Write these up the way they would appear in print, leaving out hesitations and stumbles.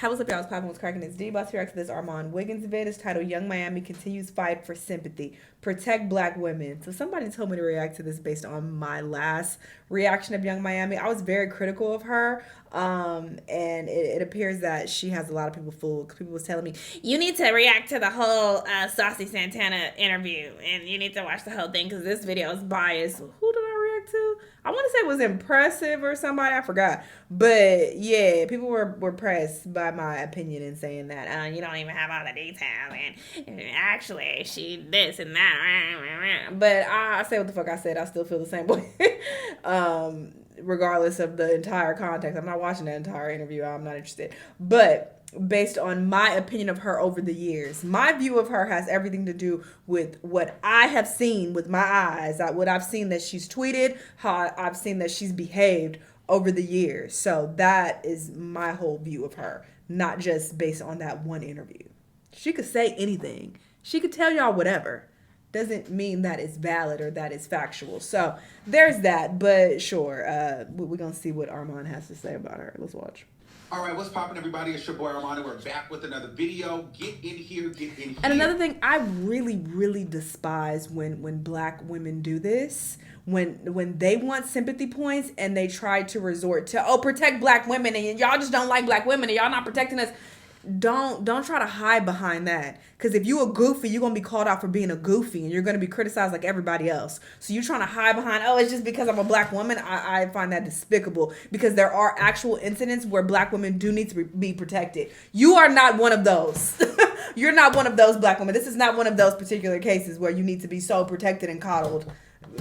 How was up, y'all? It's Poppin' was cracking. It's D. About to react to this Armand Wiggins vid. It's titled "Young Miami Continues Fight for Sympathy, Protect Black Women." So somebody told me to react to this based on my last reaction of Young Miami. I was very critical of her, and it appears that she has a lot of people fooled. People was telling me you need to react to the whole Saucy Santana interview, and you need to watch the whole thing because this video is biased. Who did I react to? I want to say it was Impressive or somebody. I forgot. But yeah, people were pressed by my opinion in saying that you don't even have all the details, and actually she this and that. But I say what the fuck I said. I still feel the same way. Regardless of the entire context, I'm not watching that entire interview. I'm not interested. But based on my opinion of her over the years, my view of her has everything to do with what I have seen with my eyes, what I've seen that she's tweeted, how I've seen that she's behaved over the years. So that is my whole view of her, not just based on that one interview. She could say anything. She could tell y'all whatever. Doesn't mean that it's valid or that it's factual. So there's that. But sure, we're going to see what Armand has to say about her. Let's watch. All right, what's poppin', everybody? It's your boy Armando. We're back with another video. Get in here, get in here. And another thing, I really despise when black women do this. When they want sympathy points and they try to resort to protect black women, and y'all just don't like black women and y'all not protecting us. Don't try to hide behind that, because if you a goofy, you're gonna be called out for being a goofy and you're gonna be criticized like everybody else. So you trying to hide behind, it's just because I'm a black woman. I find that despicable, because there are actual incidents where black women do need to be protected. You are not one of those. You're not one of those black women. This is not one of those particular cases where you need to be so protected and coddled.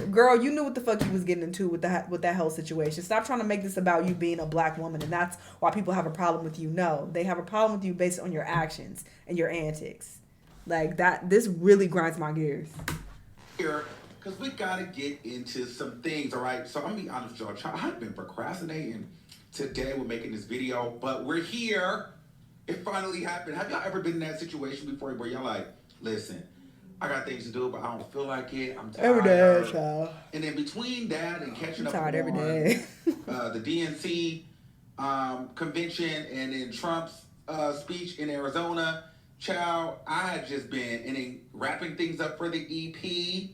Girl, you knew what the fuck you was getting into with that whole situation. Stop trying to make this about you being a black woman, and that's why people have a problem with you. No, they have a problem with you based on your actions and your antics. Like that, this really grinds my gears. Here, because we gotta get into some things, all right? So I'm gonna be honest with y'all. I've been procrastinating today with making this video, but we're here. It finally happened. Have y'all ever been in that situation before where y'all like, listen, I got things to do, but I don't feel like it. I'm tired. Every day, child. And then between that and catching up on every day. The DNC convention and then Trump's speech in Arizona, child, I had just been and then wrapping things up for the EP.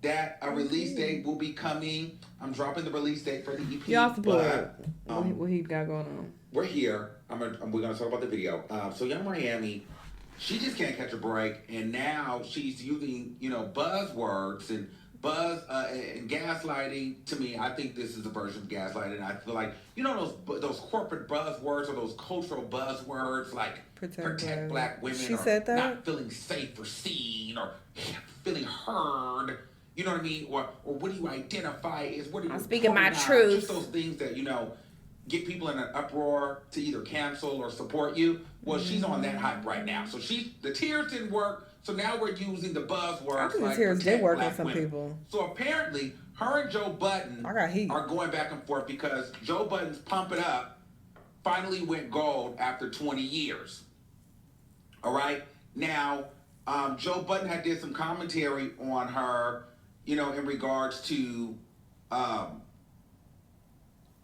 That a release date will be coming. I'm dropping the release date for the EP. Y'all support what he got going on. We're here. We're gonna talk about the video. So Young Miami, she just can't catch a break, and now she's using, buzzwords and and gaslighting. To me, I think this is a version of gaslighting. I feel like, those corporate buzzwords or those cultural buzzwords like protect black women, she or said that? Not feeling safe or seen or feeling heard. You know what I mean? Or what do you identify as? What are you? I'm speaking my truth. Just those things that get people in an uproar to either cancel or support you. Well, she's on that hype right now. So the tears didn't work. So now we're using the buzzwords. I think the tears did work on some people. So apparently, her and Joe Budden are going back and forth because Joe Budden's Pump It Up finally went gold after 20 years. All right? Now, Joe Budden had did some commentary on her, in regards to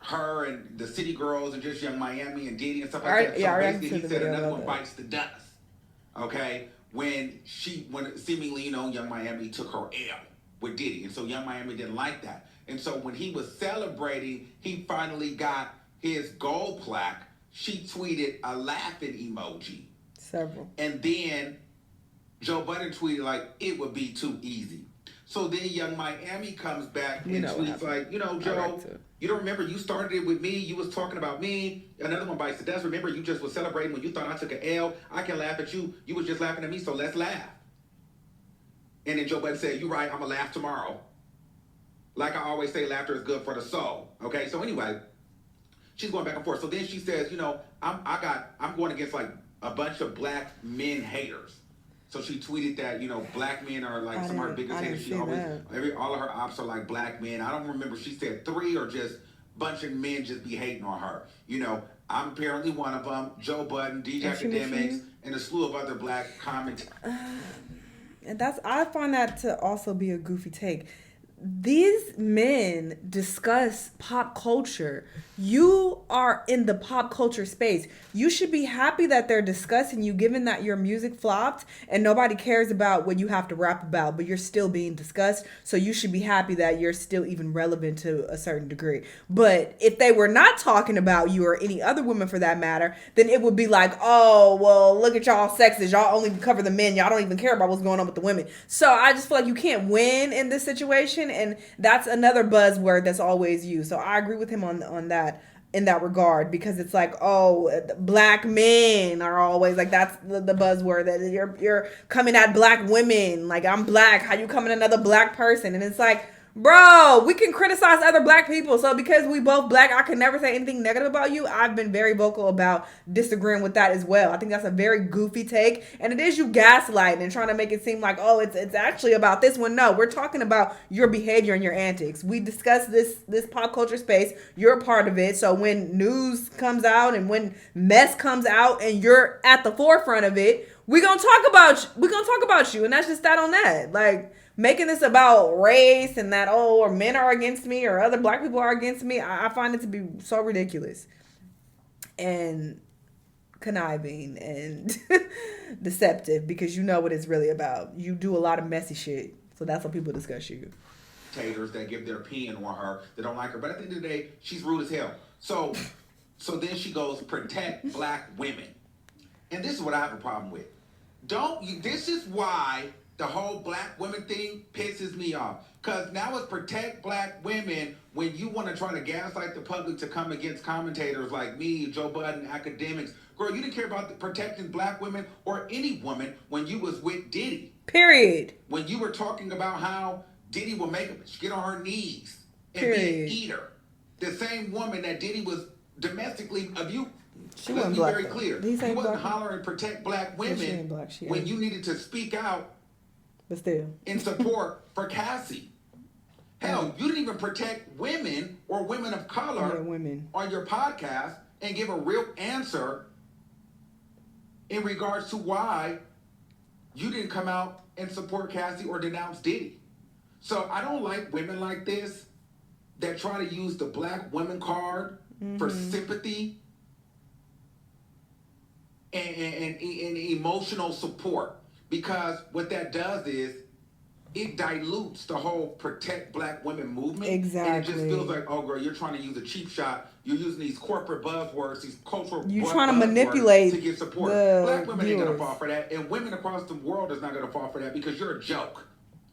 her and the City Girls and just Young Miami and Diddy and stuff like that. So basically, he said another one bites the dust. Okay? When seemingly, Young Miami took her L with Diddy. And so Young Miami didn't like that. And so when he was celebrating, he finally got his gold plaque. She tweeted a laughing emoji. Several. And then Joe Budden tweeted like, it would be too easy. So then Young Miami comes back and tweets like, Joe, you don't remember, you started it with me. You was talking about me. Another one bites the dust. Remember, you just was celebrating when you thought I took an L. I can laugh at you. You was just laughing at me, so let's laugh. And then Joe Budden said, you're right, I'm going to laugh tomorrow. Like I always say, laughter is good for the soul. Okay, so anyway, she's going back and forth. So then she says, I'm going against like a bunch of black men haters. So she tweeted that, black men are like some of her biggest haters. She always, all of her ops are like black men. I don't remember, she said 3 or just a bunch of men just be hating on her. I'm apparently one of them. Joe Budden, DJ Academics, and a slew of other black commentators. And I find that to also be a goofy take. these men discuss pop culture. You are in the pop culture space. You should be happy that they're discussing you, given that your music flopped and nobody cares about what you have to rap about, but you're still being discussed. So you should be happy that you're still even relevant to a certain degree. But if they were not talking about you or any other women for that matter, then it would be like, oh, well, look at y'all sexist. Y'all only cover the men. Y'all don't even care about what's going on with the women. So I just feel like you can't win in this situation. And that's another buzzword that's always used. So I agree with him on that in that regard, because it's like, oh, black men are always like, that's the buzzword, that you're coming at black women. Like, I'm black. How you coming at another black person? And it's like, bro, we can criticize other black people. So because we both black, I can never say anything negative about you. I've been very vocal about disagreeing with that as well. I think that's a very goofy take. And it is you gaslighting and trying to make it seem like, oh, it's actually about this one. No, we're talking about your behavior and your antics. We discussed this pop culture space. You're a part of it. So when news comes out and when mess comes out and you're at the forefront of it, we're gonna talk about you. And that's just that on that. Like, making this about race and that, oh, or men are against me or other black people are against me, I find it to be so ridiculous and conniving and deceptive, because you know what it's really about. You do a lot of messy shit, so that's how people discuss you. Taters that give their opinion on her, that don't like her, but at the end of the day, she's rude as hell. So then she goes, protect black women. And this is what I have a problem with. This is why the whole black women thing pisses me off. Because now it's protect black women when you want to try to gaslight the public to come against commentators like me, Joe Budden, academics. Girl, you didn't care about protecting black women or any woman when you was with Diddy. Period. When you were talking about how Diddy will make a bitch get on her knees and Period. be an eater. The same woman that Diddy was domestically abused. She Let's wasn't be black. very clear. He wasn't hollering protect black women she ain't black. when you needed to speak out. But still, in support for Cassie. Hell, you didn't even protect women or women of color on your podcast and give a real answer in regards to why you didn't come out and support Cassie or denounce Diddy. So I don't like women like this that try to use the black women card for sympathy and emotional support. Because what that does is it dilutes the whole protect black women movement. Exactly. And it just feels like, oh, girl, you're trying to use a cheap shot. You're using these corporate buzzwords, these cultural buzzwords. You're trying to manipulate to get support. Black women ain't going to fall for that. And women across the world is not going to fall for that, because you're a joke.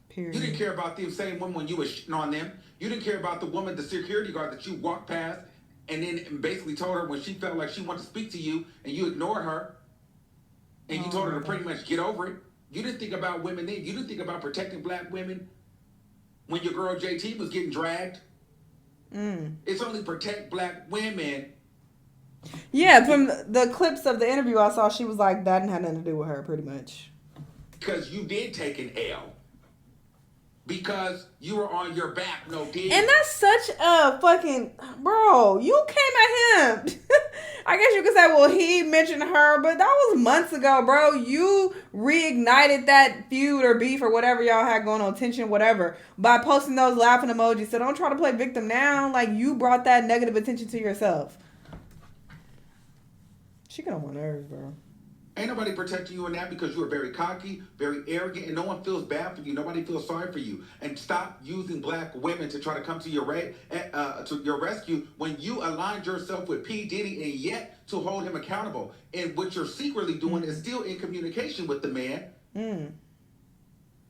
Period. You didn't care about them same women when you were shitting on them. You didn't care about the woman, the security guard that you walked past and then basically told her when she felt like she wanted to speak to you and you ignored her. And you told her to pretty much get over it. You didn't think about women then. You didn't think about protecting black women when your girl JT was getting dragged. It's only protect black women. Yeah, from the clips of the interview I saw, she was like, that didn't have nothing to do with her, pretty much. Because you did take an L. Because you were on your back, no dig. And that's such a fucking... Bro, you came at him. I guess you could say, well, he mentioned her, but that was months ago, bro. You reignited that feud or beef or whatever y'all had going on, tension, whatever, by posting those laughing emojis. So don't try to play victim now. Like, you brought that negative attention to yourself. She got on my nerves, bro. Ain't nobody protecting you in that, because you are very cocky, very arrogant, and no one feels bad for you. Nobody feels sorry for you. And stop using black women to try to come to your rescue when you aligned yourself with P. Diddy and yet to hold him accountable. And what you're secretly doing is still in communication with the man,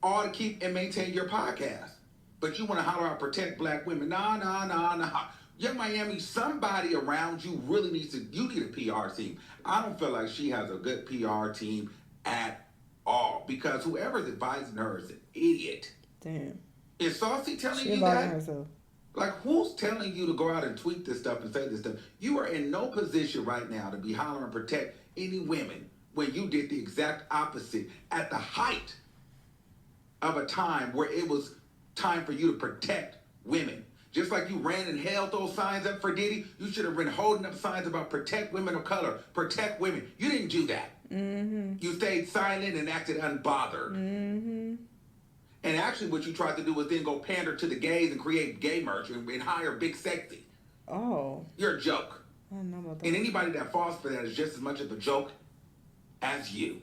all to keep and maintain your podcast. But you want to holler out, protect black women. Nah. Young Miami, somebody around you really you need a PR team. I don't feel like she has a good PR team at all, because whoever's advising her is an idiot. Damn. Is Saucy telling you that? Herself. Like, who's telling you to go out and tweet this stuff and say this stuff? You are in no position right now to be hollering and protect any women when you did the exact opposite at the height of a time where it was time for you to protect women. Just like you ran and held those signs up for Diddy, you should have been holding up signs about protect women of color, protect women. You didn't do that. You stayed silent and acted unbothered. And actually, what you tried to do was then go pander to the gays and create gay merch and hire Big Sexy. Oh. You're a joke. I don't know about that. And anybody that falls for that is just as much of a joke as you.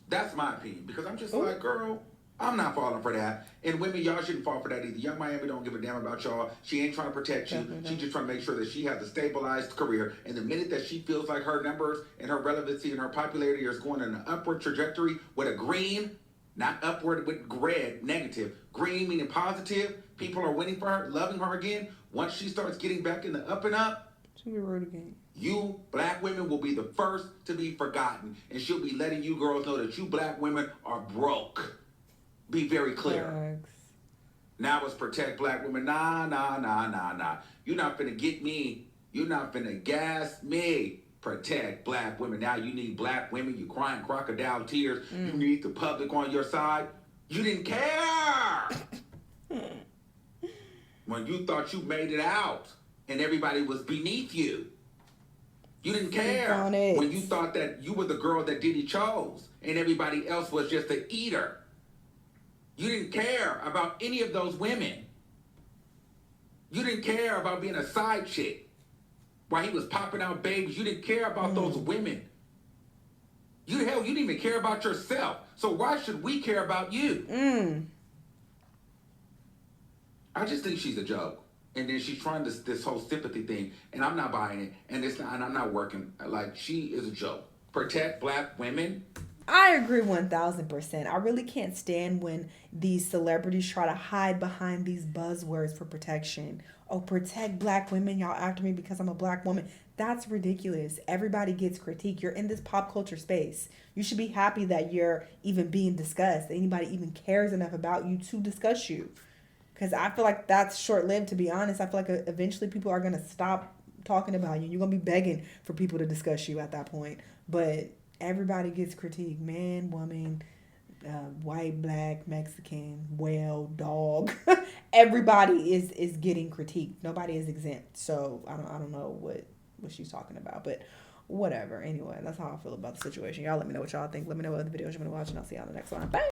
That's my opinion. Because I'm just like, girl, I'm not falling for that. And women, y'all shouldn't fall for that either. Young Miami don't give a damn about y'all. She ain't trying to protect you. She's just trying to make sure that she has a stabilized career. And the minute that she feels like her numbers and her relevancy and her popularity is going in an upward trajectory with a green, not upward with red, negative. Green meaning positive. People are winning for her, loving her again. Once she starts getting back in the up and up, she'll be rude again. You black women will be the first to be forgotten. And she'll be letting you girls know that you black women are broke. Be very clear. Thanks. Now it's protect black women. Nah. You're not finna get me. You're not finna gas me. Protect black women. Now you need black women. You crying crocodile tears. You need the public on your side. You didn't care. When you thought you made it out and everybody was beneath you. You didn't care when you thought that you were the girl that Diddy chose and everybody else was just an eater. You didn't care about any of those women. You didn't care about being a side chick while he was popping out babies. You didn't care about those women. You didn't even care about yourself. So why should we care about you? I just think she's a joke. And then she's trying this whole sympathy thing, and I'm not buying it. And I'm not working. Like, she is a joke. Protect black women. I agree 1000%. I really can't stand when these celebrities try to hide behind these buzzwords for protection. Oh, protect black women. Y'all after me because I'm a black woman. That's ridiculous. Everybody gets critique. You're in this pop culture space. You should be happy that you're even being discussed. Anybody even cares enough about you to discuss you. Because I feel like that's short-lived, to be honest. I feel like eventually people are going to stop talking about you. You're going to be begging for people to discuss you at that point. But everybody gets critiqued. Man, woman, white, black, Mexican, whale, dog. Everybody is getting critiqued. Nobody is exempt. So I don't know what she's talking about. But whatever. Anyway, that's how I feel about the situation. Y'all let me know what y'all think. Let me know what other videos you want to watch. And I'll see y'all in the next one. Bye.